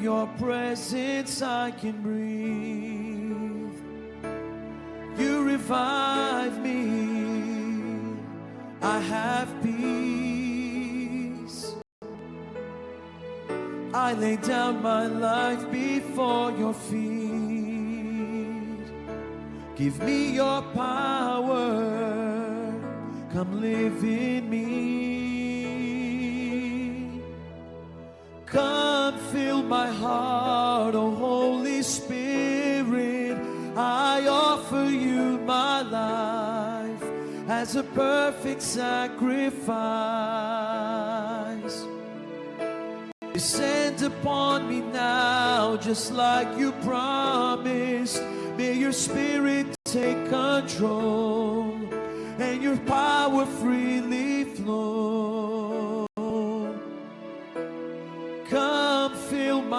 your presence I can breathe. You revive me, I have peace. I lay down my life before your feet. Give me your power, come live in me. Come fill my heart, oh Holy Spirit. I offer you my life as a perfect sacrifice. Descend upon me now, just like you promised. May your spirit take control and your power freely flow.